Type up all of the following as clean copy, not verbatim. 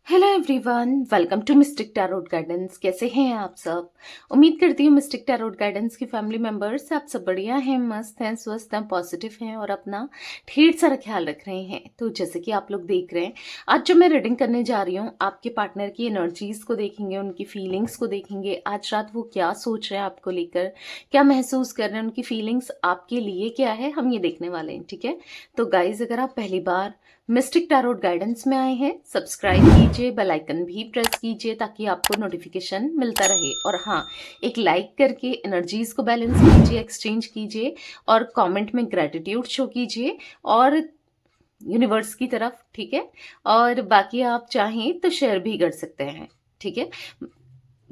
Hello everyone, welcome to Mystic Tarot Guidance. कैसे हैं आप सब? उम्मीद करती हूँ मिस्टिक टैरोट गाइडेंस की फैमिली मेंबर्स आप सब बढ़िया हैं, मस्त हैं, स्वस्थ हैं, पॉजिटिव हैं और अपना ढेर सारा ख्याल रख रहे हैं। तो जैसे कि आप लोग देख रहे हैं, आज जो मैं रीडिंग करने जा रही हूँ, आपके पार्टनर की एनर्जीज को देखेंगे, उनकी फीलिंग्स को देखेंगे। आज रात वो क्या सोच रहे हैं आपको लेकर, क्या महसूस कर रहे हैं, उनकी फीलिंग्स आपके लिए क्या है, हम ये देखने वाले हैं। ठीक है, तो गाइज अगर आप पहली बार मिस्टिक टैरोट गाइडेंस में आए हैं, सब्सक्राइब कीजिए, बेल आइकन भी प्रेस कीजिए ताकि आपको नोटिफिकेशन मिलता रहे। और हाँ, एक लाइक करके एनर्जीज को बैलेंस कीजिए, एक्सचेंज कीजिए और कमेंट में ग्रेटिट्यूड शो कीजिए और यूनिवर्स की तरफ। ठीक है, और बाकी आप चाहें तो शेयर भी कर सकते हैं। ठीक है,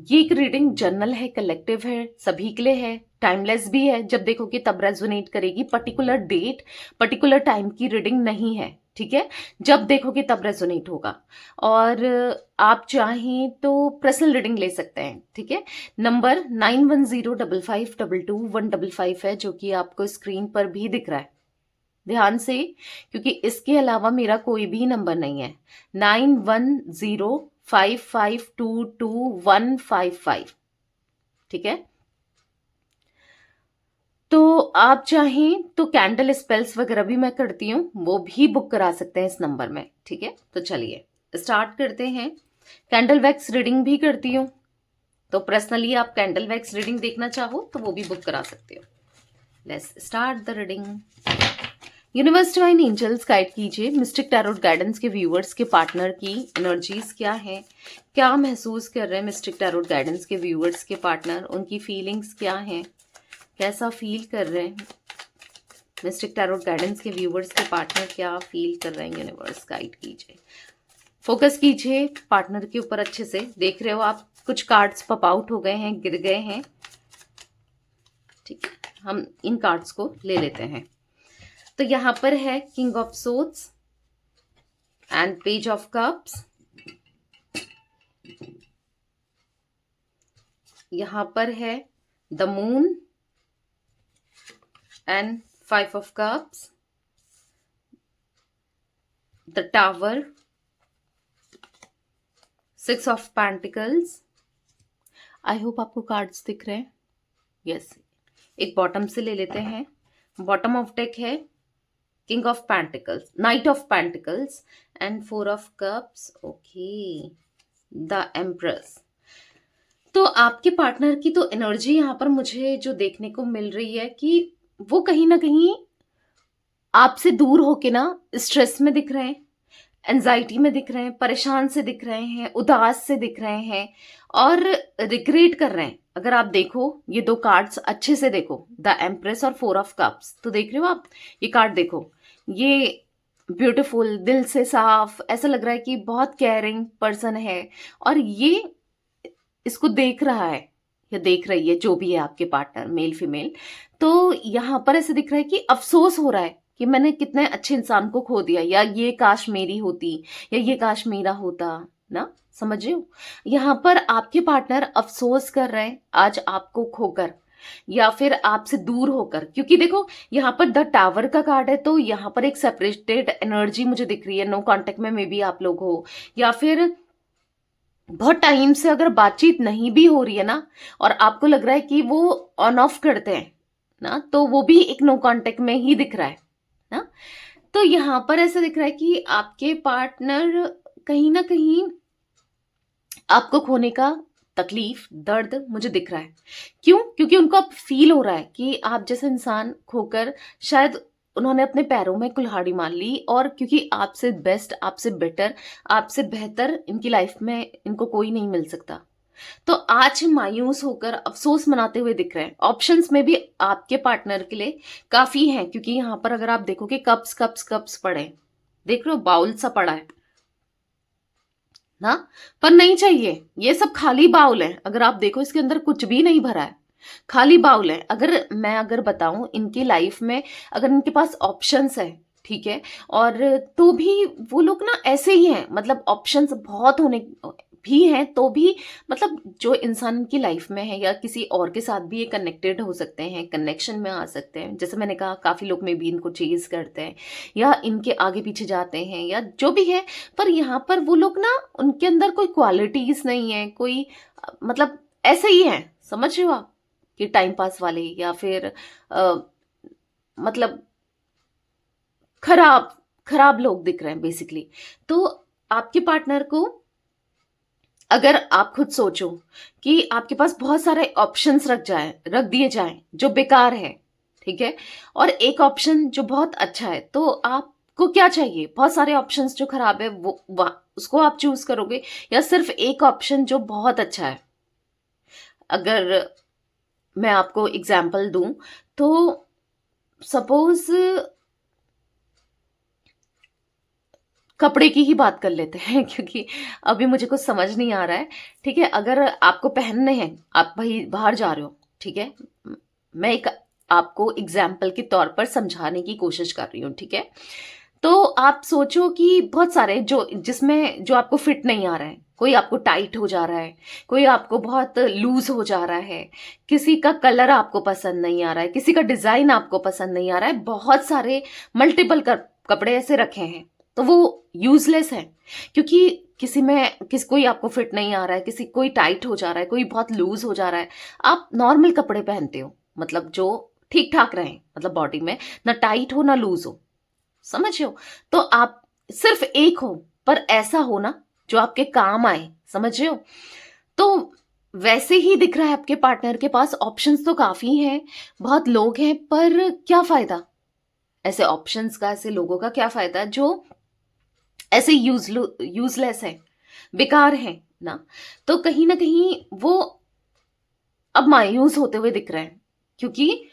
ये एक रीडिंग जर्नल है, कलेक्टिव है, सभी के लिए है, टाइमलेस भी है। जब देखोगे तब रेजोनेट करेगी। पर्टिकुलर डेट, पर्टिकुलर टाइम की रीडिंग नहीं है। ठीक है, जब देखोगे तब रेजोनेट होगा। और आप चाहें तो पर्सनल रीडिंग ले सकते हैं। ठीक है, नंबर 9105522155 है, जो कि आपको स्क्रीन पर भी दिख रहा है। ध्यान से, क्योंकि इसके अलावा मेरा कोई भी नंबर नहीं है। 9105522155। ठीक है, तो आप चाहें तो कैंडल स्पेल्स वगैरह भी मैं करती हूँ, वो भी बुक करा सकते हैं इस नंबर में। ठीक है, तो चलिए स्टार्ट करते हैं। कैंडल वैक्स रीडिंग भी करती हूँ, तो पर्सनली आप कैंडल वैक्स रीडिंग देखना चाहो तो वो भी बुक करा सकते हो। Let's start the reading. Universe divine angels guide कीजिए मिस्टिक टैरोट गाइडेंस के व्यूअर्स के पार्टनर की एनर्जीज क्या है, क्या महसूस कर रहे हैं मिस्टिक टैरोट गाइडेंस के व्यूअर्स के पार्टनर, उनकी फीलिंग्स क्या हैं, कैसा फील कर रहे हैं मिस्टिक टैरोट गाइडेंस के व्यूअर्स के पार्टनर, क्या फील कर रहे हैं। यूनिवर्स गाइड कीजिए, फोकस कीजिए पार्टनर के ऊपर अच्छे से। देख रहे हो आप कुछ कार्ड्स पॉप आउट हो गए हैं, गिर गए हैं। ठीक है, हम इन कार्ड्स को ले लेते हैं। तो यहां पर है king of swords and page of cups. यहां पर है the moon and 5 of cups, the tower, 6 of pentacles. I hope आपको कार्ड्स दिख रहे हैं। यस, एक बॉटम से ले लेते हैं। बॉटम ऑफ डेक है king of pentacles, night of pentacles and 4 of cups. Okay, the empress. तो आपके पार्टनर की तो एनर्जी यहाँ पर मुझे जो देखने को मिल रही है कि वो कहीं ना कहीं आपसे दूर होके ना स्ट्रेस में दिख रहे हैं, एंजाइटी में दिख रहे हैं, परेशान से दिख रहे हैं, उदास से दिख रहे हैं और रिग्रेट कर रहे हैं। अगर आप देखो ये दो कार्ड्स अच्छे से देखो, द एम्प्रेस और 4 ऑफ कप्स, तो देख रहे हो आप ये कार्ड देखो, ये ब्यूटीफुल, दिल से साफ, ऐसा लग रहा है कि बहुत केयरिंग पर्सन है और ये इसको देख रहा है या देख रही है, जो भी है आपके पार्टनर, मेल फीमेल। तो यहाँ पर ऐसे दिख रहा है कि अफसोस हो रहा है कि मैंने कितने अच्छे इंसान को खो दिया, या ये काश मेरी होती, या ये काश मेरा होता ना। समझ रहे हो, यहाँ पर आपके पार्टनर अफसोस कर रहे हैं आज आपको खोकर या फिर आपसे दूर होकर। क्योंकि देखो यहाँ पर द टावर का कार्ड है, तो यहाँ पर एक सेपरेटेड एनर्जी मुझे दिख रही है। नो कांटेक्ट में मे बी आप लोग हो, या फिर बहुत टाइम से अगर बातचीत नहीं भी हो रही है ना और आपको लग रहा है कि वो ऑन ऑफ करते हैं ना, तो वो भी एक नो कांटेक्ट में ही दिख रहा है ना। तो यहां पर ऐसा दिख रहा है कि आपके पार्टनर कहीं ना कहीं आपको खोने का तकलीफ, दर्द मुझे दिख रहा है। क्यों? क्योंकि उनको अब फील हो रहा है कि आप जैसे इंसान खोकर शायद उन्होंने अपने पैरों में कुल्हाड़ी मार ली, और क्योंकि आपसे बेस्ट, आपसे बेटर, आपसे बेहतर इनकी लाइफ में इनको कोई नहीं मिल सकता। तो आज मायूस होकर अफसोस मनाते हुए दिख रहे हैं। ऑप्शंस में भी आपके पार्टनर के लिए काफी हैं, क्योंकि यहाँ पर अगर आप देखोगे कप्स कप्स कप्स पड़े हैं, देख रहे हो बाउल सा पड़ा है ना, पर नहीं चाहिए। ये सब खाली बाउल है, अगर आप देखो इसके अंदर कुछ भी नहीं भरा है, खाली बाउल है। अगर बताऊं इनकी लाइफ में अगर इनके पास ऑप्शंस है, ठीक है, और तो भी वो लोग ना ऐसे ही हैं, मतलब ऑप्शंस बहुत होने भी हैं तो भी मतलब जो इंसान की लाइफ में है या किसी और के साथ भी ये कनेक्टेड हो सकते हैं, कनेक्शन में आ सकते हैं। जैसे मैंने कहा काफ़ी लोग में भी इनको चेज़ करते हैं या इनके आगे पीछे जाते हैं या जो भी है, पर यहाँ पर वो लोग ना उनके अंदर कोई क्वालिटीज़ नहीं है, कोई मतलब ऐसे ही हैं, समझ रहे हो आप? कि टाइम पास वाले या फिर अ, मतलब खराब खराब लोग दिख रहे हैं बेसिकली। तो आपके पार्टनर को अगर आप खुद सोचो कि आपके पास बहुत सारे ऑप्शंस रख दिए जाएं जो बेकार है, ठीक है, और एक ऑप्शन जो बहुत अच्छा है, तो आपको क्या चाहिए? बहुत सारे ऑप्शंस जो खराब है उसको आप चूज करोगे या सिर्फ एक ऑप्शन जो बहुत अच्छा है? अगर मैं आपको एग्जाम्पल दूं तो सपोज कपड़े की ही बात कर लेते हैं क्योंकि अभी मुझे कुछ समझ नहीं आ रहा है। ठीक है, अगर आपको पहनने हैं, आप भाई बाहर जा रहे हो, ठीक है, मैं एक आपको एग्जाम्पल के तौर पर समझाने की कोशिश कर रही हूँ, ठीक है। तो आप सोचो कि बहुत सारे जो आपको फिट नहीं आ रहा है, कोई आपको टाइट हो जा रहा है, कोई आपको बहुत लूज हो जा रहा है, किसी का कलर आपको पसंद नहीं आ रहा है, किसी का डिजाइन आपको पसंद नहीं आ रहा है, बहुत सारे मल्टीपल कपड़े ऐसे रखे हैं, तो वो यूजलेस है क्योंकि कोई आपको फिट नहीं आ रहा है, कोई टाइट हो जा रहा है, कोई बहुत लूज हो जा रहा है। आप नॉर्मल कपड़े पहनते हो, मतलब जो ठीक ठाक रहे, मतलब बॉडी में ना टाइट हो ना लूज हो, समझ रहे हो? तो आप सिर्फ एक हो पर ऐसा हो ना जो आपके काम आए, समझ रहे हो? तो वैसे ही दिख रहा है आपके पार्टनर के पास ऑप्शंस तो काफी हैं, बहुत लोग हैं, पर क्या फायदा ऐसे ऑप्शंस का, ऐसे लोगों का क्या फायदा जो ऐसे यूजलेस है, बेकार है ना? तो कहीं ना कहीं वो अब मायूस होते हुए दिख रहे हैं क्योंकि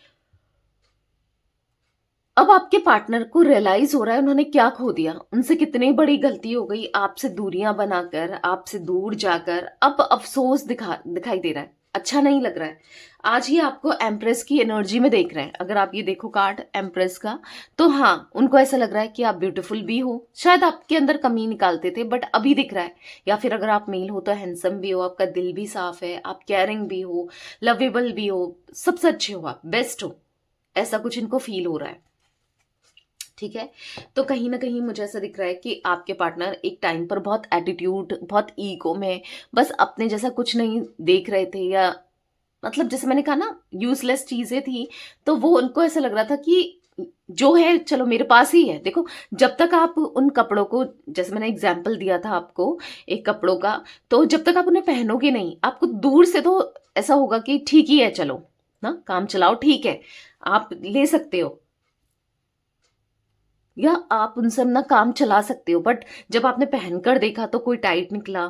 अब आपके पार्टनर को रियलाइज हो रहा है उन्होंने क्या खो दिया, उनसे कितनी बड़ी गलती हो गई, आपसे दूरियां बनाकर, आपसे दूर जाकर। अब अफसोस दिखाई दे रहा है, अच्छा नहीं लग रहा है। आज ही आपको एम्प्रेस की एनर्जी में देख रहे हैं, अगर आप ये देखो कार्ड एम्प्रेस का, तो हाँ, उनको ऐसा लग रहा है कि आप ब्यूटीफुल भी हो, शायद आपके अंदर कमी निकालते थे बट अभी दिख रहा है। या फिर अगर आप मेल हो तो हैंडसम भी हो, आपका दिल भी साफ है, आप केयरिंग भी हो, लवेबल भी हो, सबसे अच्छे हो, आप बेस्ट हो, ऐसा कुछ इनको फील हो रहा है, ठीक है। तो कहीं ना कहीं मुझे ऐसा दिख रहा है कि आपके पार्टनर एक टाइम पर बहुत एटीट्यूड, बहुत ईगो में, बस अपने जैसा कुछ नहीं देख रहे थे, या मतलब जैसे मैंने कहा ना यूजलेस चीजें थी, तो वो उनको ऐसा लग रहा था कि जो है चलो मेरे पास ही है। देखो, जब तक आप उन कपड़ों को, जैसे मैंने एग्जाम्पल दिया था आपको एक कपड़ों का, तो जब तक आप उन्हें पहनोगे नहीं, आपको दूर से तो ऐसा होगा कि ठीक ही है, चलो ना काम चलाओ, ठीक है, आप ले सकते हो या आप उनसे अपना काम चला सकते हो, बट जब आपने पहनकर देखा तो कोई टाइट निकला,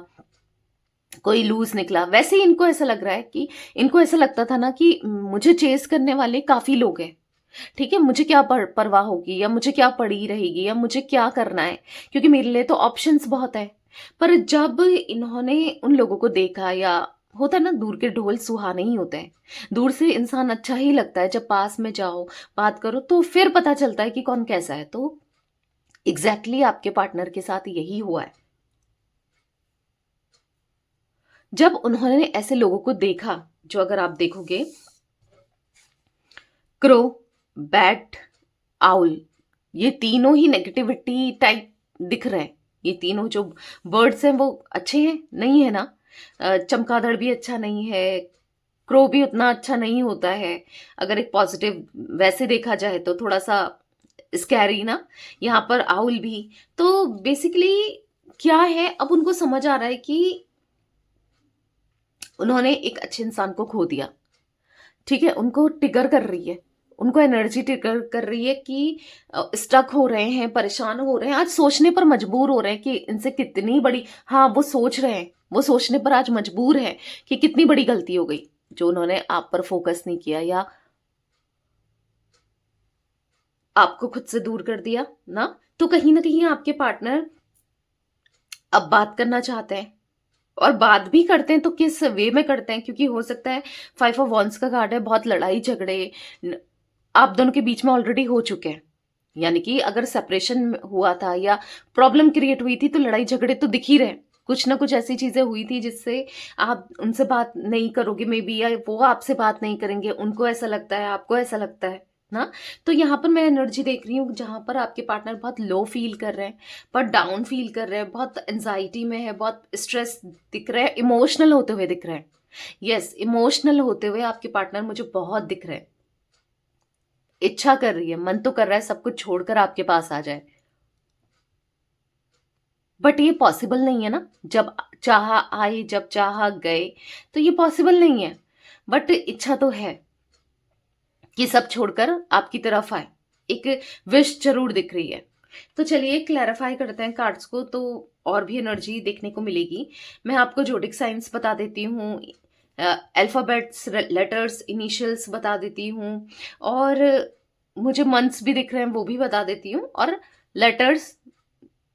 कोई लूज निकला। वैसे ही इनको ऐसा लग रहा है कि इनको ऐसा लगता था ना कि मुझे चेस करने वाले काफी लोग हैं, ठीक है, मुझे क्या परवाह होगी, या मुझे क्या पड़ी रहेगी, या मुझे क्या करना है, क्योंकि मेरे लिए तो ऑप्शंस बहुत है। पर जब इन्होंने उन लोगों को देखा, या होता है ना, दूर के ढोल सुहाने ही होते हैं, दूर से इंसान अच्छा ही लगता है, जब पास में जाओ बात करो तो फिर पता चलता है कि कौन कैसा है। तो एग्जैक्टली आपके पार्टनर के साथ यही हुआ है। जब उन्होंने ऐसे लोगों को देखा, जो अगर आप देखोगे, क्रो, बैट, आउल, ये तीनों ही नेगेटिविटी टाइप दिख रहे हैं। ये तीनों जो बर्ड्स हैं वो अच्छे हैं नहीं, है ना? चमगादड़ भी अच्छा नहीं है, क्रो भी उतना अच्छा नहीं होता है, अगर एक पॉजिटिव वैसे देखा जाए तो थोड़ा सा स्कैरी ना। यहाँ पर आउल भी। तो बेसिकली क्या है, अब उनको समझ आ रहा है कि उन्होंने एक अच्छे इंसान को खो दिया, ठीक है, उनको टिगर कर रही है, उनको एनर्जी टिगर कर रही है कि स्टक हो रहे हैं, परेशान हो रहे हैं, आज सोचने पर मजबूर हो रहे हैं कि इनसे कितनी बड़ी, हाँ वो सोच रहे हैं, वो सोचने पर आज मजबूर है कि कितनी बड़ी गलती हो गई जो उन्होंने आप पर फोकस नहीं किया, या आपको खुद से दूर कर दिया ना। तो कहीं ना कहीं आपके पार्टनर अब बात करना चाहते हैं, और बात भी करते हैं तो किस वे में करते हैं, क्योंकि हो सकता है 5 ऑफ वॉन्ड्स का कार्ड है, बहुत लड़ाई झगड़े आप दोनों के बीच में ऑलरेडी हो चुके हैं। यानी कि अगर सेपरेशन हुआ था या प्रॉब्लम क्रिएट हुई थी तो लड़ाई झगड़े तो दिख ही रहे, कुछ ना कुछ ऐसी चीजें हुई थी जिससे आप उनसे बात नहीं करोगे मे बी, या वो आपसे बात नहीं करेंगे, उनको ऐसा लगता है, आपको ऐसा लगता है ना। तो यहाँ पर मैं एनर्जी देख रही हूँ जहां पर आपके पार्टनर बहुत लो फील कर रहे हैं, बहुत डाउन फील कर रहे हैं, बहुत एंजाइटी में है, बहुत स्ट्रेस दिख रहा है, इमोशनल होते हुए दिख रहे हैं। यस, इमोशनल होते हुए आपके पार्टनर मुझे बहुत दिख रहे हैं। इच्छा कर रही है, मन तो कर रहा है सब कुछ छोड़कर आपके पास आ जाए, बट ये पॉसिबल नहीं है ना। जब चाहा आए, जब चाहा गए, तो ये पॉसिबल नहीं है। बट इच्छा तो है कि सब छोड़कर आपकी तरफ आए, एक विश जरूर दिख रही है। तो चलिए क्लैरिफाई करते हैं कार्ड्स को, तो और भी एनर्जी देखने को मिलेगी। मैं आपको जोडिक साइंस बता देती हूँ, अल्फाबेट्स, लेटर्स, इनिशियल्स बता देती हूँ, और मुझे मंथ्स भी दिख रहे हैं वो भी बता देती हूँ, और लेटर्स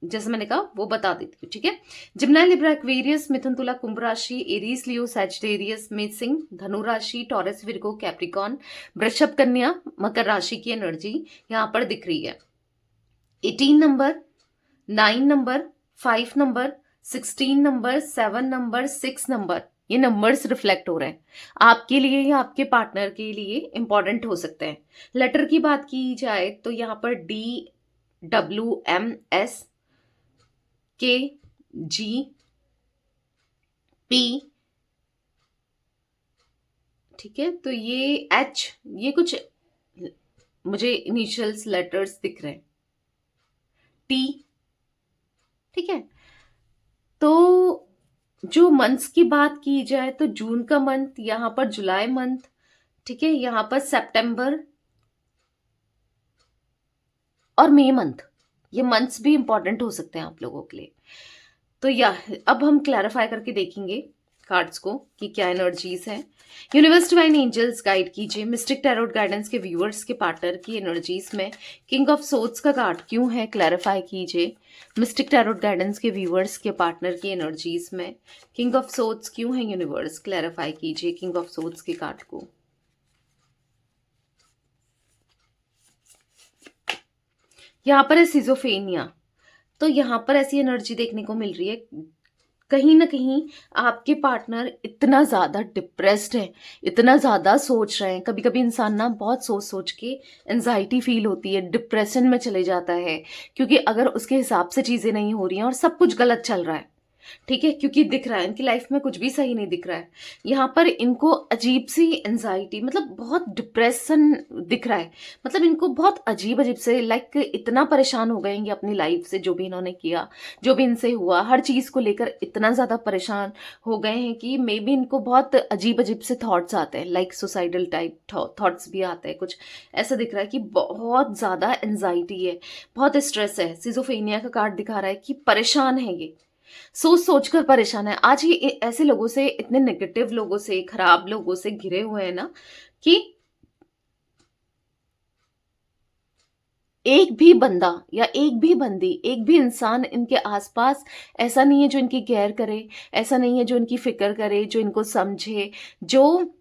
जैसे मैंने कहा वो बता देती हूँ, ठीक है। जिम्नाई, लिब्रा, एक्वेरियस, मिथुन, तुला, कुंभ राशि, एरीज, लियो, सैजिटेरियस, मेष, सिंह, धनु राशि, टॉरस, विर्गो, कैप्रिकॉन, वृषभ, कन्या, मकर राशि की एनर्जी यहाँ पर दिख रही है। 18 number, 9 number, 5 number, 16 number, 7 number, 6 number, ये नंबर्स रिफ्लेक्ट हो रहे हैं आपके लिए या आपके पार्टनर के लिए इंपॉर्टेंट हो सकते हैं। लेटर की बात की जाए तो यहाँ पर DWMS, KGP, ठीक है। तो ये H, ये कुछ मुझे इनिशियल्स लेटर्स दिख रहे हैं, T, ठीक है। तो जो मंथ्स की बात की जाए तो जून का मंथ, यहां पर जुलाई मंथ, ठीक है, यहां पर सितंबर और मई मंथ, ये मंथ्स भी इंपॉर्टेंट हो सकते हैं आप लोगों के लिए। तो अब हम क्लैरिफाई करके देखेंगे कार्ड्स को कि क्या एनर्जीज है। यूनिवर्स, डिवाइन एंजल्स गाइड कीजिए मिस्टिक टैरोट गाइडेंस के व्यूअर्स के पार्टनर की एनर्जीज में किंग ऑफ सोर्ड्स का कार्ड क्यों है, क्लैरिफाई कीजिए। मिस्टिक टैरोट गाइडेंस के व्यूअर्स के पार्टनर की एनर्जीज में किंग ऑफ सोर्ड्स क्यों है, यूनिवर्स क्लैरिफाई कीजिए किंग ऑफ सोर्ड्स के कार्ड को। यहाँ पर है सिजोफेनिया, तो यहाँ पर ऐसी एनर्जी देखने को मिल रही है कहीं ना कहीं आपके पार्टनर इतना ज्यादा डिप्रेस्ड है, इतना ज्यादा सोच रहे हैं। कभी कभी इंसान ना बहुत सोच सोच के एंजाइटी फील होती है, डिप्रेशन में चले जाता है, क्योंकि अगर उसके हिसाब से चीजें नहीं हो रही हैं और सब कुछ गलत चल रहा है, ठीक है, क्योंकि दिख रहा है इनकी लाइफ में कुछ भी सही नहीं दिख रहा है। यहाँ पर इनको अजीब सी एंजाइटी, मतलब बहुत डिप्रेशन दिख रहा है, मतलब इनको बहुत अजीब अजीब से, लाइक इतना परेशान हो गए हैं अपनी लाइफ से, जो भी इन्होंने किया, जो भी इनसे हुआ, हर चीज को लेकर इतना ज्यादा परेशान हो गए हैं कि मे बी इनको बहुत अजीब अजीब से थॉट्स आते हैं, लाइक सुसाइडल टाइप थॉट्स भी आते हैं। कुछ ऐसा दिख रहा है कि बहुत ज्यादा एंजाइटी है, बहुत स्ट्रेस है। सिजोफेनिया का कार्ड दिखा रहा है कि परेशान है, ये सोच सोच कर परेशान है। आज ये ऐसे लोगों से, इतने नेगेटिव लोगों से, खराब लोगों से घिरे हुए हैं ना, कि एक भी बंदा या एक भी बंदी, एक भी इंसान इनके आसपास ऐसा नहीं है जो इनकी केयर करे, ऐसा नहीं है जो इनकी फिक्र करे, जो इनको समझे, जो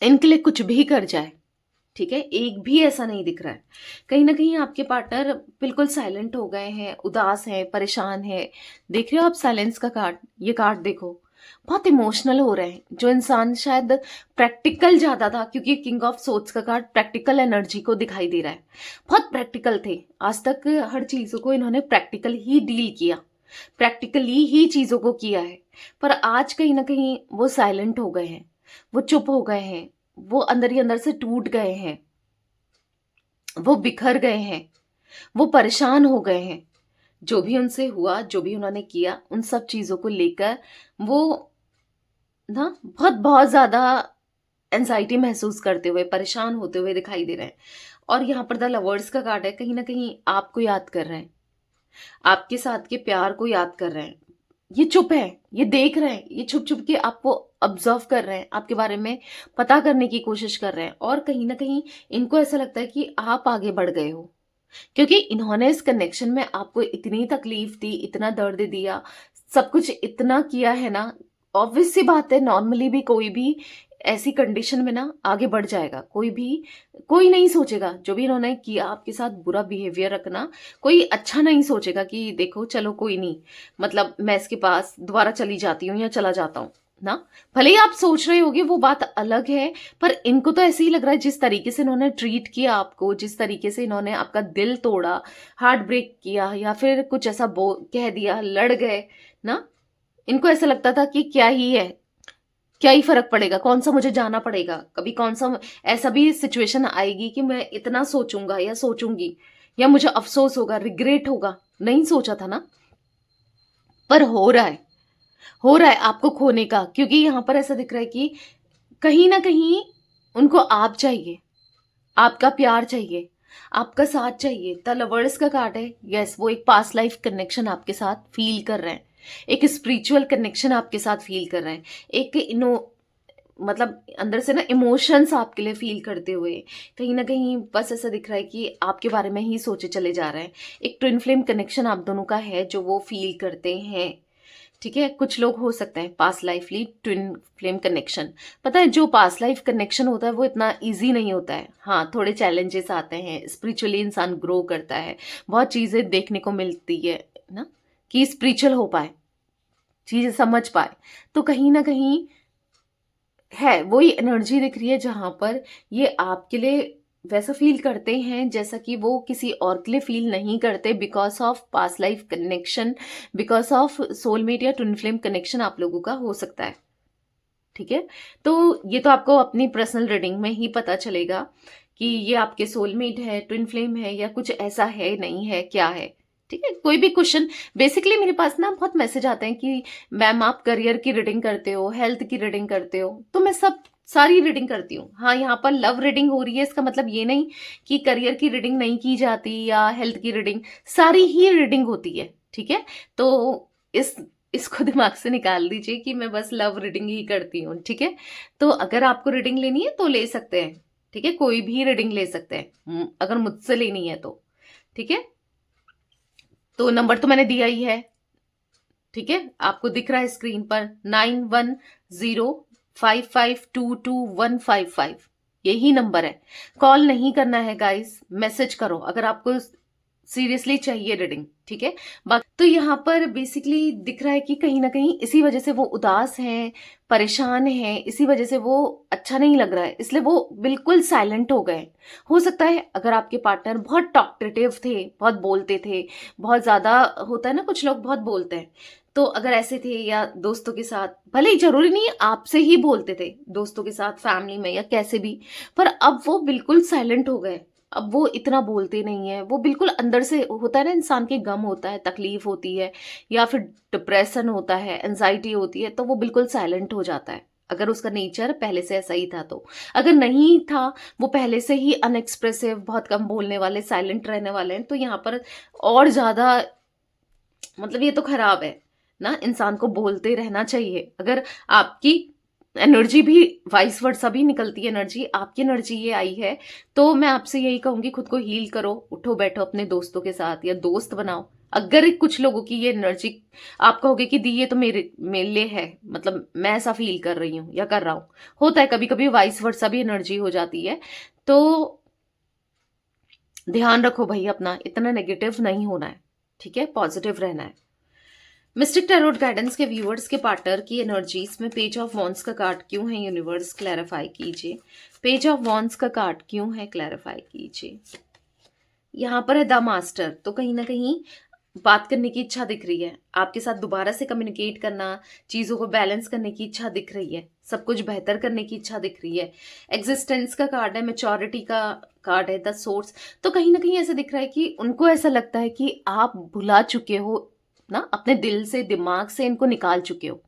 इनके लिए कुछ भी कर जाए, ठीक है, एक भी ऐसा नहीं दिख रहा है। कहीं ना कहीं आपके पार्टनर बिल्कुल साइलेंट हो गए हैं, उदास हैं, परेशान है। देख रहे हो आप साइलेंस का कार्ड, ये कार्ड देखो, बहुत इमोशनल हो रहे हैं। जो इंसान शायद प्रैक्टिकल ज्यादा था, क्योंकि किंग ऑफ सोर्ड्स का कार्ड प्रैक्टिकल एनर्जी को दिखाई दे रहा है, बहुत प्रैक्टिकल थे आज तक, हर चीजों को इन्होंने प्रैक्टिकल ही डील किया, प्रैक्टिकली ही चीजों को किया है। पर आज कहीं ना कहीं वो साइलेंट हो गए हैं, वो चुप हो गए हैं, वो अंदर ही अंदर से टूट गए हैं, वो बिखर गए हैं, वो परेशान हो गए हैं। जो भी उनसे हुआ, जो भी उन्होंने किया, उन सब चीजों को लेकर वो ना बहुत बहुत ज्यादा एंजाइटी महसूस करते हुए, परेशान होते हुए दिखाई दे रहे हैं। और यहाँ पर द लवर्स का कार्ड है, कहीं ना कहीं आपको याद कर रहे हैं, आपके साथ के प्यार को याद कर रहे हैं। ये चुप है, ये देख रहे हैं, ये छुप छुप के आपको ऑब्जर्व कर रहे हैं, आपके बारे में पता करने की कोशिश कर रहे हैं। और कहीं ना कहीं इनको ऐसा लगता है कि आप आगे बढ़ गए हो, क्योंकि इन्होंने इस कनेक्शन में आपको इतनी तकलीफ दी, इतना दर्द दिया, सब कुछ इतना किया है ना। ऑब्वियस सी बात है, नॉर्मली भी कोई भी ऐसी कंडीशन में ना आगे बढ़ जाएगा। कोई नहीं सोचेगा, जो भी इन्होंने किया आपके साथ बुरा बिहेवियर रखना, कोई अच्छा नहीं सोचेगा कि देखो चलो कोई नहीं, मतलब मैं इसके पास दोबारा चली जाती हूँ या चला जाता हूँ ना। भले ही आप सोच रहे होगे वो बात अलग है, पर इनको तो ऐसे ही लग रहा है जिस तरीके से इन्होंने ट्रीट किया आपको, जिस तरीके से इन्होंने आपका दिल तोड़ा, हार्ट ब्रेक किया, या फिर कुछ ऐसा कह दिया, लड़ गए ना, इनको ऐसा लगता था कि क्या ही है, क्या ही फर्क पड़ेगा, कौन सा मुझे जाना पड़ेगा, कभी कौन सा ऐसा भी सिचुएशन आएगी कि मैं इतना सोचूंगा या सोचूंगी या मुझे अफसोस होगा, रिग्रेट होगा। नहीं सोचा था ना, पर हो रहा है आपको खोने का, क्योंकि यहां पर ऐसा दिख रहा है कि कहीं ना कहीं उनको आप चाहिए, आपका प्यार चाहिए, आपका साथ चाहिए। द लवर्स का कार्ड है। यस, वो एक पास्ट लाइफ कनेक्शन आपके साथ फील कर रहे हैं, एक स्पिरिचुअल कनेक्शन आपके साथ फील कर रहे हैं, एक मतलब अंदर से ना इमोशंस आपके लिए फील करते हुए कहीं ना कहीं बस ऐसा दिख रहा है कि आपके बारे में ही सोचे चले जा रहे हैं। एक ट्विन फ्लेम कनेक्शन आप दोनों का है जो वो फील करते हैं। ठीक है, कुछ लोग हो सकते हैं पास्ट लाइफली ट्विन फ्लेम कनेक्शन। पता है जो पास्ट लाइफ कनेक्शन होता है वो इतना इजी नहीं होता है। हाँ, थोड़े चैलेंजेस आते हैं, स्पिरिचुअली इंसान ग्रो करता है, बहुत चीज़ें देखने को मिलती है ना, कि स्पिरिचुअल हो पाए, चीज़ें समझ पाए। तो कहीं ना कहीं है वही एनर्जी दिख रही है जहां पर ये आपके लिए वैसा फील करते हैं जैसा कि वो किसी और के लिए फील नहीं करते, because of past life connection, because of soulmate या ट्विन फ्लेम कनेक्शन आप लोगों का हो सकता है। ठीक है, तो ये तो आपको अपनी पर्सनल रीडिंग में ही पता चलेगा कि ये आपके सोलमेट है, ट्विन फ्लेम है, या कुछ ऐसा है नहीं है, क्या है। ठीक है, कोई भी क्वेश्चन, बेसिकली मेरे पास ना बहुत मैसेज आते हैं कि मैम आप करियर की रीडिंग करते हो, हेल्थ की रीडिंग करते हो, तो मैं सारी रीडिंग करती हूँ। हाँ, यहाँ पर लव रीडिंग हो रही है, इसका मतलब ये नहीं कि करियर की रीडिंग नहीं की जाती या हेल्थ की रीडिंग, सारी ही रीडिंग होती है। ठीक है, तो इसको दिमाग से निकाल दीजिए कि मैं बस लव रीडिंग ही करती हूँ। ठीक है, तो अगर आपको रीडिंग लेनी है तो ले सकते हैं। ठीक है, कोई भी रीडिंग ले सकते हैं अगर मुझसे लेनी है तो। ठीक है, तो नंबर तो मैंने दिया ही है। ठीक है, आपको दिख रहा है स्क्रीन पर 9105522155, यही नंबर है। कॉल नहीं करना है गाइस, मैसेज करो अगर आपको सीरियसली चाहिए रीडिंग। ठीक है, बाकी तो यहाँ पर बेसिकली दिख रहा है कि कहीं ना कहीं इसी वजह से वो उदास हैं, परेशान हैं, इसी वजह से वो अच्छा नहीं लग रहा है, इसलिए वो बिल्कुल साइलेंट हो गए। हो सकता है अगर आपके पार्टनर बहुत टॉकटेटिव थे, बहुत बोलते थे, बहुत ज्यादा, होता है ना कुछ लोग बहुत बोलते हैं, तो अगर ऐसे थे, या दोस्तों के साथ, भले ही जरूरी नहीं है आपसे ही बोलते थे, दोस्तों के साथ, फैमिली में, या कैसे भी, पर अब वो बिल्कुल साइलेंट हो गए। अब वो इतना बोलते नहीं है, वो बिल्कुल अंदर से, होता है ना इंसान के गम होता है, तकलीफ होती है, या फिर डिप्रेशन होता है, एंजाइटी होती है, तो वो बिल्कुल साइलेंट हो जाता है। अगर उसका नेचर पहले से ऐसा ही था तो। अगर नहीं था, वो पहले से ही अनएक्सप्रेसिव, बहुत कम बोलने वाले, साइलेंट रहने वाले हैं, तो यहाँ पर और ज्यादा, मतलब ये तो खराब है ना, इंसान को बोलते रहना चाहिए। अगर आपकी एनर्जी भी वाइस वर्सा भी निकलती है, एनर्जी आपकी एनर्जी ये आई है, तो मैं आपसे यही कहूंगी खुद को हील करो, उठो बैठो अपने दोस्तों के साथ या दोस्त बनाओ। अगर कुछ लोगों की ये एनर्जी आप कहोगे कि दी ये तो मेरे लिए है, मतलब मैं ऐसा फील कर रही हूँ या कर रहा हूँ, होता है कभी कभी वाइस वर्सा भी एनर्जी हो जाती है, तो ध्यान रखो भाई अपना, इतना नेगेटिव नहीं होना है। ठीक है, पॉजिटिव रहना है। मिस्टिक टैरोट गाइडेंस के व्यूअर्स के पार्टनर की एनर्जीज में पेज ऑफ वॉन्ड्स का कार्ड क्यों है, यूनिवर्स क्लैरिफाई कीजिए। पेज ऑफ वॉन्ड्स का कार्ड क्यों है, क्लैरिफाई कीजिए। यहाँ पर है द मास्टर, तो कहीं ना कहीं बात करने की इच्छा दिख रही है, आपके साथ दोबारा से कम्युनिकेट करना, चीजों को बैलेंस करने की इच्छा दिख रही है, सब कुछ बेहतर करने की इच्छा दिख रही है। एग्जिस्टेंस का कार्ड है, मेच्योरिटी का कार्ड है, द सोर्स। तो कहीं ना कहीं ऐसा दिख रहा है कि उनको ऐसा लगता है कि आप भुला चुके हो ना, अपने दिल से, दिमाग से इनको निकाल चुके हो,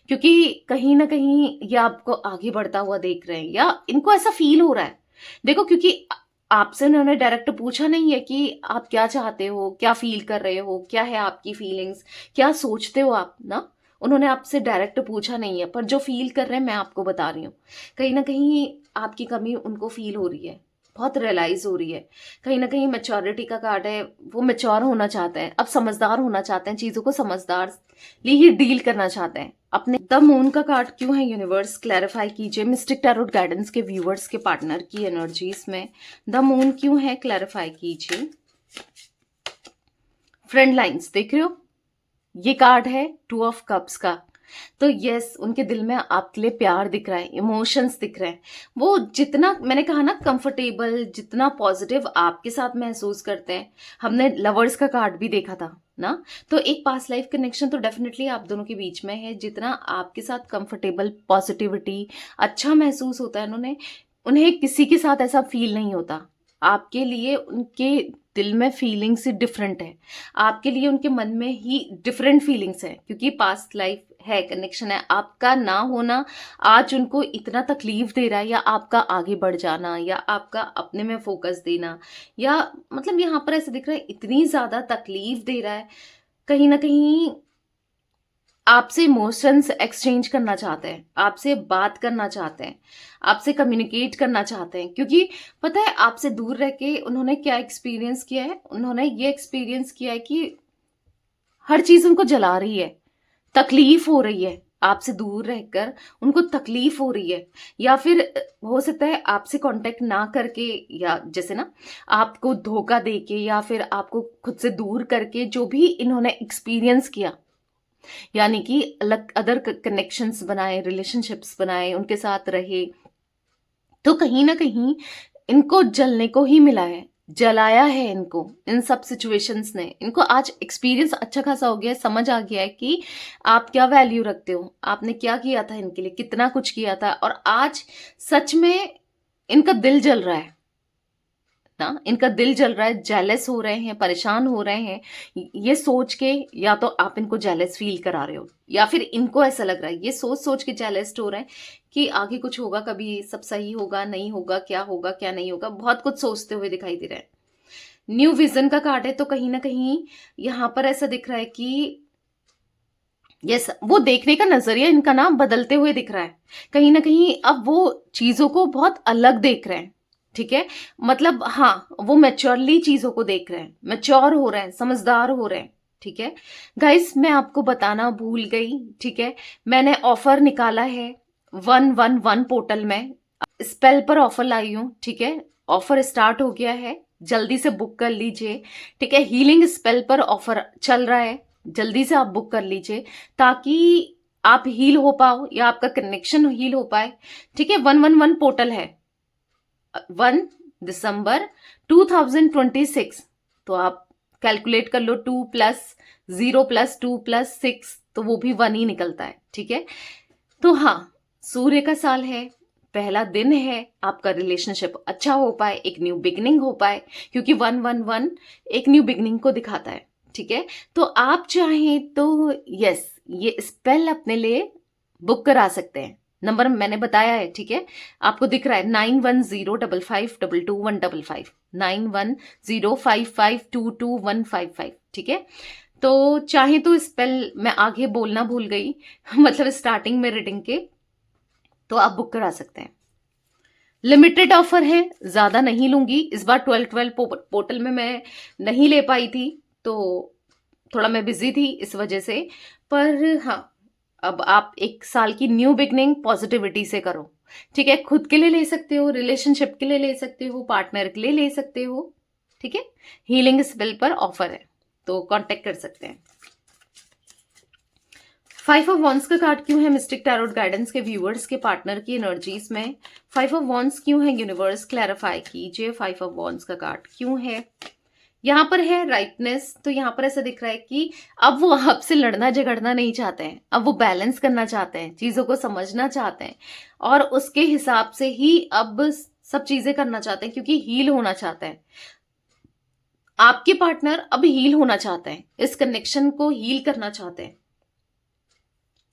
क्योंकि कहीं ना कहीं ये आपको आगे बढ़ता हुआ देख रहे हैं, या इनको ऐसा फील हो रहा है। देखो, क्योंकि आपसे उन्होंने डायरेक्ट पूछा नहीं है कि आप क्या चाहते हो, क्या फील कर रहे हो, क्या है आपकी फीलिंग्स, क्या सोचते हो आप ना, उन्होंने आपसे डायरेक्ट पूछा नहीं है, पर जो फील कर रहे हैं मैं आपको बता रही हूँ, कहीं ना कहीं आपकी कमी उनको फील हो रही है, बहुत रियलाइज हो रही है। कहीं ना कहीं मैच्योरिटी का कार्ड है, वो मैच्योर होना चाहते हैं, अब समझदार होना चाहते हैं, चीजों को समझदारली ही डील करना चाहते हैं अपने। द मून का कार्ड क्यों है यूनिवर्स, क्लैरिफाई कीजिए। मिस्टिक टैरोट गाइडेंस के व्यूवर्स के पार्टनर की एनर्जीज में द मून क्यों है, क्लैरिफाई कीजिए। फ्रेंड लाइन्स देख रहे हो, ये कार्ड है 2 ऑफ कप्स का। तो यस, उनके दिल में आपके लिए प्यार दिख रहा है, इमोशंस दिख रहे हैं। वो जितना मैंने कहा ना कंफर्टेबल, जितना पॉजिटिव आपके साथ महसूस करते हैं। हमने लवर्स का कार्ड भी देखा था ना, तो एक पास्ट लाइफ कनेक्शन तो डेफिनेटली आप दोनों के बीच में है। जितना आपके साथ कंफर्टेबल, पॉजिटिविटी, अच्छा महसूस होता है उन्हें किसी के साथ ऐसा फील नहीं होता। आपके लिए उनके दिल में फीलिंग्स ही डिफरेंट है, आपके लिए उनके मन में ही डिफरेंट फीलिंग्स है, क्योंकि पास्ट लाइफ है, कनेक्शन है। आपका ना होना आज उनको इतना तकलीफ दे रहा है, या आपका आगे बढ़ जाना, या आपका अपने में फोकस देना, या मतलब यहाँ पर ऐसे दिख रहा है इतनी ज्यादा तकलीफ दे रहा है। कहीं ना कहीं आपसे इमोशंस एक्सचेंज करना चाहते हैं, आपसे बात करना चाहते हैं, आपसे कम्युनिकेट करना चाहते हैं। क्योंकि पता है आपसे दूर रह के उन्होंने क्या एक्सपीरियंस किया है, उन्होंने ये एक्सपीरियंस किया है कि हर चीज उनको जला रही है, तकलीफ हो रही है। आपसे दूर रहकर उनको तकलीफ हो रही है, या फिर हो सकता है आपसे कांटेक्ट ना करके, या जैसे ना आपको धोखा देके, या फिर आपको खुद से दूर करके, जो भी इन्होंने एक्सपीरियंस किया, यानी कि अलग अदर कनेक्शंस बनाए, रिलेशनशिप्स बनाए, उनके साथ रहे, तो कहीं ना कहीं इनको जलने को ही मिला है, जलाया है इनको इन सब सिचुएशंस ने। इनको आज एक्सपीरियंस अच्छा खासा हो गया है, समझ आ गया है कि आप क्या वैल्यू रखते हो, आपने क्या किया था इनके लिए, कितना कुछ किया था। और आज सच में इनका दिल जल रहा है ना, इनका दिल जल रहा है, जेलस हो रहे हैं, परेशान हो रहे हैं ये सोच के। या तो आप इनको जेलस फील करा रहे हो, या फिर इनको ऐसा लग रहा है, ये सोच सोच के जेलस हो रहे हैं कि आगे कुछ होगा, कभी सब सही होगा, नहीं होगा, क्या नहीं होगा, बहुत कुछ सोचते हुए दिखाई दे रहा है। न्यू विजन का कार्ड है, तो कहीं ना कहीं यहां पर ऐसा दिख रहा है कि यस, वो देखने का नजरिया इनका ना बदलते हुए दिख रहा है। कहीं ना कहीं अब वो चीजों को बहुत अलग देख रहे हैं, ठीक है। मतलब हाँ, वो मैच्योरली चीजों को देख रहे हैं, मैच्योर हो रहे हैं, समझदार हो रहे हैं, ठीक है। गाइस, मैं आपको बताना भूल गई, ठीक है। मैंने ऑफर निकाला है 111 पोर्टल में, स्पेल पर ऑफर लाई हूं, ठीक है। ऑफर स्टार्ट हो गया है, जल्दी से बुक कर लीजिए, ठीक है। हीलिंग स्पेल पर ऑफर चल रहा है, जल्दी से आप बुक कर लीजिए, ताकि आप हील हो पाओ, या आपका कनेक्शन हील हो पाए, ठीक है। 111 पोर्टल है, 1 दिसंबर 2026। तो आप कैलकुलेट कर लो, 2 + 0 + 2 + 6, तो वो भी 1 ही निकलता है, ठीक है। तो हाँ, सूर्य का साल है, पहला दिन है, आपका रिलेशनशिप अच्छा हो पाए, एक न्यू बिगनिंग हो पाए, क्योंकि 111 एक न्यू बिगनिंग को दिखाता है, ठीक है। तो आप चाहें तो यस, ये स्पेल अपने लिए बुक करा सकते हैं। नंबर मैंने बताया है, ठीक है, आपको दिख रहा है 9105522155, 9105522155, ठीक है। तो चाहे तो स्पेल मैं आगे बोलना भूल गई मतलब स्टार्टिंग में रीडिंग के, तो आप बुक करा सकते हैं। लिमिटेड ऑफर है, ज्यादा नहीं लूंगी इस बार। 12 पोर्टल में मैं नहीं ले पाई थी, तो थोड़ा मैं बिजी थी इस वजह से। पर हाँ, अब आप 1 साल की न्यू बिगनिंग पॉजिटिविटी से करो, ठीक है। खुद के लिए ले सकते हो, रिलेशनशिप के लिए ले सकते हो, पार्टनर के लिए ले सकते हो, ठीक है। हीलिंग स्पेल पर ऑफर है, तो कांटेक्ट कर सकते हैं। 5 ऑफ वॉन्ड्स का कार्ड क्यों है मिस्टिक टैरोट गाइडेंस के व्यूअर्स के पार्टनर की एनर्जीज में? 5 ऑफ वॉन्ड्स क्यों है यूनिवर्स, क्लैरिफाई कीजिए। 5 ऑफ वॉन्ड्स का कार्ड क्यों है? यहाँ पर है राइटनेस, तो यहाँ पर ऐसा दिख रहा है कि अब वो आपसे लड़ना झगड़ना नहीं चाहते हैं, अब वो बैलेंस करना चाहते हैं, चीजों को समझना चाहते हैं, और उसके हिसाब से ही अब सब चीजें करना चाहते हैं, क्योंकि हील होना चाहते हैं। आपके पार्टनर अब हील होना चाहते हैं, इस कनेक्शन को हील करना चाहते हैं।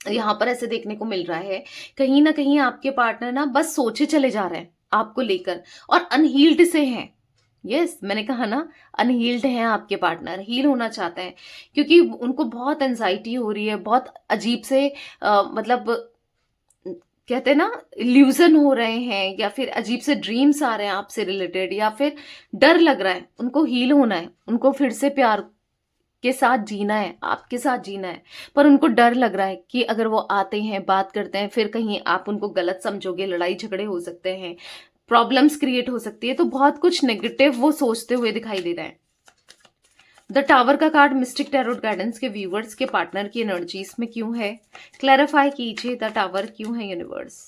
यहां पर ऐसे देखने को मिल रहा है, कहीं ना कहीं आपके पार्टनर ना बस सोचे चले जा रहे हैं आपको लेकर, और अनहील्ड से हैं। यस, मैंने कहा ना, अनहील्ड हैं आपके पार्टनर, हील होना चाहते हैं, क्योंकि उनको बहुत एंजाइटी हो रही है, बहुत अजीब से मतलब कहते हैं ना, इल्यूजन हो रहे हैं या फिर अजीब से ड्रीम्स आ रहे हैं आपसे रिलेटेड, या फिर डर लग रहा है, उनको हील होना है, उनको फिर से प्यार के साथ जीना है, आपके साथ जीना है, पर उनको डर लग रहा है कि अगर वो आते हैं, बात करते हैं, फिर कहीं आप उनको गलत समझोगे, लड़ाई झगड़े हो सकते हैं, प्रॉब्लम्स क्रिएट हो सकती है, तो बहुत कुछ नेगेटिव वो सोचते हुए दिखाई दे रहा है। द टावर का कार्ड मिस्टिक टैरोट गाइडेंस के व्यूवर्स के पार्टनर की एनर्जीज में क्यों है, क्लैरिफाई कीजिए। द टावर क्यों है यूनिवर्स।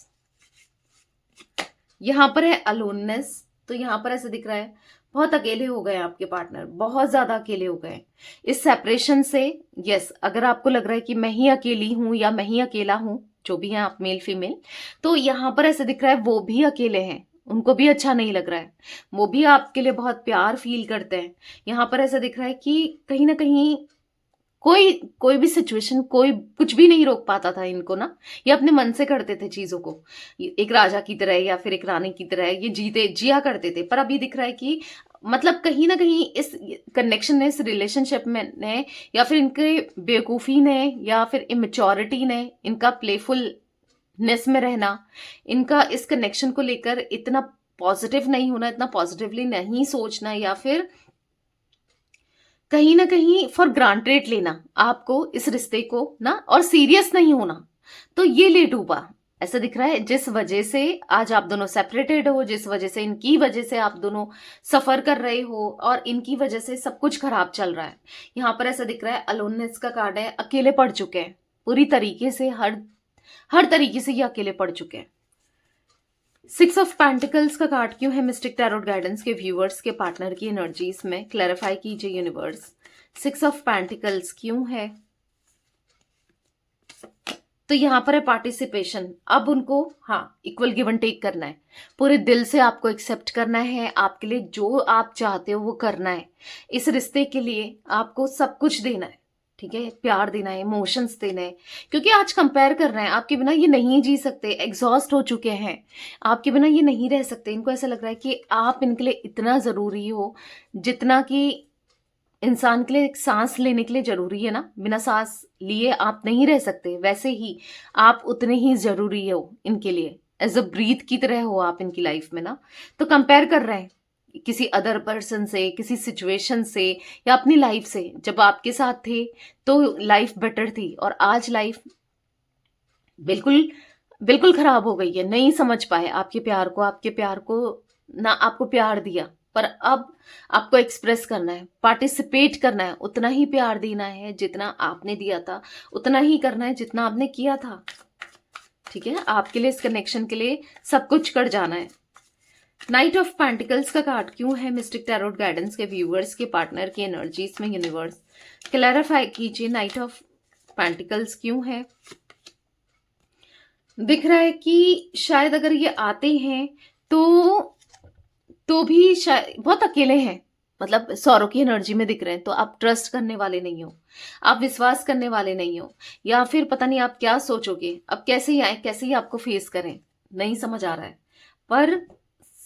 यहां पर है अलोननेस, तो यहां पर ऐसा दिख रहा है बहुत अकेले हो गए आपके पार्टनर, बहुत ज्यादा अकेले हो गए इस सेपरेशन से। यस, अगर आपको लग रहा है कि मैं ही अकेली हूं या मैं ही अकेला हूं, जो भी है आप मेल फीमेल, तो यहां पर ऐसा दिख रहा है वो भी अकेले हैं, उनको भी अच्छा नहीं लग रहा है, वो भी आपके लिए बहुत प्यार फील करते हैं। यहां पर ऐसा दिख रहा है कि कहीं ना कहीं कोई कोई भी सिचुएशन, कोई कुछ भी नहीं रोक पाता था इनको ना, ये अपने मन से करते थे चीजों को, एक राजा की तरह या फिर एक रानी की तरह ये जीते जिया करते थे। पर अभी दिख रहा है कि मतलब कहीं ना कहीं इस कनेक्शन ने, इस रिलेशनशिप में ने, या फिर इनके बेवकूफी ने या फिर इमेच्योरिटी ने, इनका प्लेफुलनेस में रहना, इनका इस कनेक्शन को लेकर इतना पॉजिटिव नहीं होना, इतना पॉजिटिवली नहीं सोचना, या फिर कहीं ना कहीं फॉर ग्रांटेड लेना आपको इस रिश्ते को ना, और सीरियस नहीं होना, तो ये ले डूबा ऐसा दिख रहा है, जिस वजह से आज आप दोनों सेपरेटेड हो, जिस वजह से, इनकी वजह से आप दोनों सफर कर रहे हो और इनकी वजह से सब कुछ खराब चल रहा है। यहां पर ऐसा दिख रहा है अलोननेस का कार्ड है, अकेले पड़ चुके हैं पूरी तरीके से, हर तरीके से ये अकेले पड़ चुके हैं। 6 ऑफ पेंटिकल्स का कार्ड क्यों है मिस्टिक टैरोट गाइडेंस के व्यूअर्स के पार्टनर की एनर्जीज में, क्लैरिफाई कीजिए यूनिवर्स। 6 ऑफ पेंटिकल्स क्यों है। तो यहां पर है पार्टिसिपेशन, अब उनको हाँ इक्वल गिव एंड टेक करना है, पूरे दिल से आपको एक्सेप्ट करना है, आपके लिए जो आप चाहते हो वो करना है, इस रिश्ते के लिए आपको सब कुछ देना है, ठीक है, प्यार देना है, इमोशंस देना है, क्योंकि आज कंपेयर कर रहे हैं, आपके बिना ये नहीं जी सकते, एग्जॉस्ट हो चुके हैं, आपके बिना ये नहीं रह सकते। इनको ऐसा लग रहा है कि आप इनके लिए इतना जरूरी हो, जितना कि इंसान के लिए एक सांस लेने के लिए जरूरी है ना, बिना सांस लिए आप नहीं रह सकते, वैसे ही आप उतने ही जरूरी हो इनके लिए, एज अ ब्रीथ की तरह हो आप इनकी लाइफ में ना। तो कंपेयर कर रहे हैं किसी अदर पर्सन से, किसी सिचुएशन से, या अपनी लाइफ से। जब आपके साथ थे तो लाइफ बेटर थी, और आज लाइफ बिल्कुल बिल्कुल खराब हो गई है, नहीं समझ पाए आपके प्यार को ना, आपको प्यार दिया, पर अब आपको एक्सप्रेस करना है, पार्टिसिपेट करना है, उतना ही प्यार देना है जितना आपने दिया था, उतना ही करना है जितना आपने किया था, ठीक है। आपके लिए, इस कनेक्शन के लिए सब कुछ कर जाना है। नाइट ऑफ पेंटिकल्स का कार्ड क्यों है मिस्टिक टैरोट गाइडेंस के व्यूअर्स के पार्टनर की एनर्जीज में यूनिवर्स, क्लैरिफाई कीजिए। नाइट ऑफ पेंटिकल्स क्यों है। दिख रहा है कि शायद अगर ये आते हैं तो भी शायद बहुत अकेले हैं, मतलब सौरों की एनर्जी में दिख रहे हैं, तो आप ट्रस्ट करने वाले नहीं हो, आप विश्वास करने वाले नहीं हो, या फिर पता नहीं आप क्या सोचोगे, अब कैसे ही आए, कैसे ही आपको फेस करें, नहीं समझ आ रहा है। पर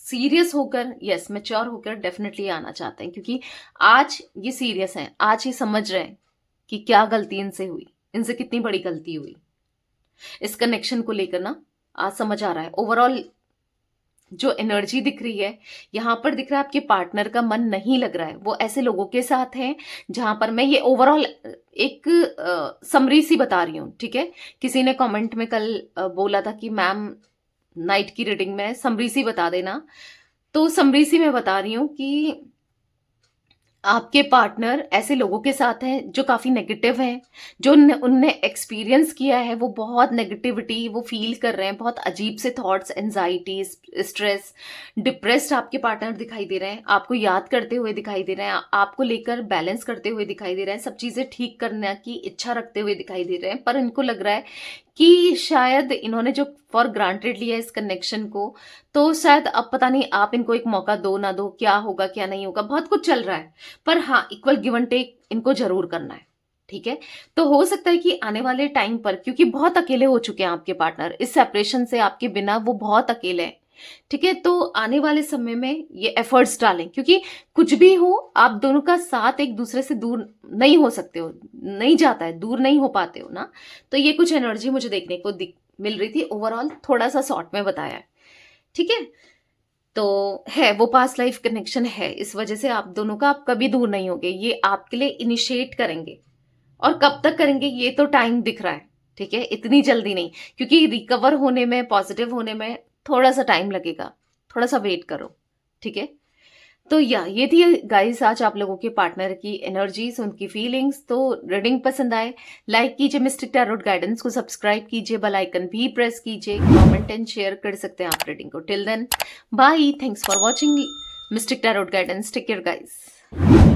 सीरियस होकर, यस मैच्योर होकर डेफिनेटली आना चाहते हैं, क्योंकि आज ये सीरियस हैं, आज ये समझ रहे हैं कि क्या गलती इनसे हुई, इनसे कितनी बड़ी गलती हुई, इस कनेक्शन को लेकर ना आज समझ आ रहा है। ओवरऑल जो एनर्जी दिख रही है यहां पर, दिख रहा है आपके पार्टनर का मन नहीं लग रहा है, वो ऐसे लोगों के साथ हैं जहां पर, मैं ये ओवरऑल एक समरी सी बता रही हूं, ठीक है। किसी ने कमेंट में कल बोला था कि मैम नाइट की रीडिंग में समरी सी बता देना, तो समरी सी मैं बता रही हूं कि आपके पार्टनर ऐसे लोगों के साथ हैं जो काफी नेगेटिव हैं, जो उनने एक्सपीरियंस किया है, वो बहुत नेगेटिविटी वो फील कर रहे हैं, बहुत अजीब से थॉट्स, एंजाइटी, स्ट्रेस, डिप्रेस्ड आपके पार्टनर दिखाई दे रहे हैं, आपको याद करते हुए दिखाई दे रहे हैं, आपको लेकर बैलेंस करते हुए दिखाई दे रहे हैं, सब चीजें ठीक करने की इच्छा रखते हुए दिखाई दे रहे हैं। पर इनको लग रहा है कि शायद इन्होंने जो फॉर ग्रांटेड लिया है इस कनेक्शन को, तो शायद अब पता नहीं आप इनको एक मौका दो ना दो, क्या होगा क्या नहीं होगा, बहुत कुछ चल रहा है, पर हाँ इक्वल गिव एंड टेक इनको जरूर करना है, ठीक है। तो हो सकता है कि आने वाले टाइम पर, क्योंकि बहुत अकेले हो चुके हैं आपके पार्टनर, इस सेपरेशन से आपके बिना वो बहुत अकेले हैं, ठीक है, तो आने वाले समय में ये एफर्ट्स डालें, क्योंकि कुछ भी हो आप दोनों का साथ एक दूसरे से दूर नहीं हो सकते हो, नहीं जाता है, दूर नहीं हो पाते हो ना। तो ये कुछ एनर्जी मुझे देखने को मिल रही थी। ओवरऑल थोड़ा सा शॉर्ट में बताया है, ठीक है। तो है वो पास्ट लाइफ कनेक्शन है, इस वजह से आप दोनों का आप कभी दूर नहीं होगे। ये आपके लिए इनिशिएट करेंगे, और कब तक करेंगे ये तो टाइम दिख रहा है, ठीक है, इतनी जल्दी नहीं, क्योंकि रिकवर होने में, पॉजिटिव होने में थोड़ा सा टाइम लगेगा, थोड़ा सा वेट करो, ठीक है। तो ये थी गाइस आज आप लोगों के पार्टनर की एनर्जीज, उनकी फीलिंग्स। तो रीडिंग पसंद आए लाइक कीजिए, मिस्टिक टैरोट गाइडेंस को सब्सक्राइब कीजिए, बेल आइकन भी प्रेस कीजिए, कमेंट एंड शेयर कर सकते हैं आप रीडिंग को। Till then bye, thanks for watching Mystic Tarot Guidance, take care guys.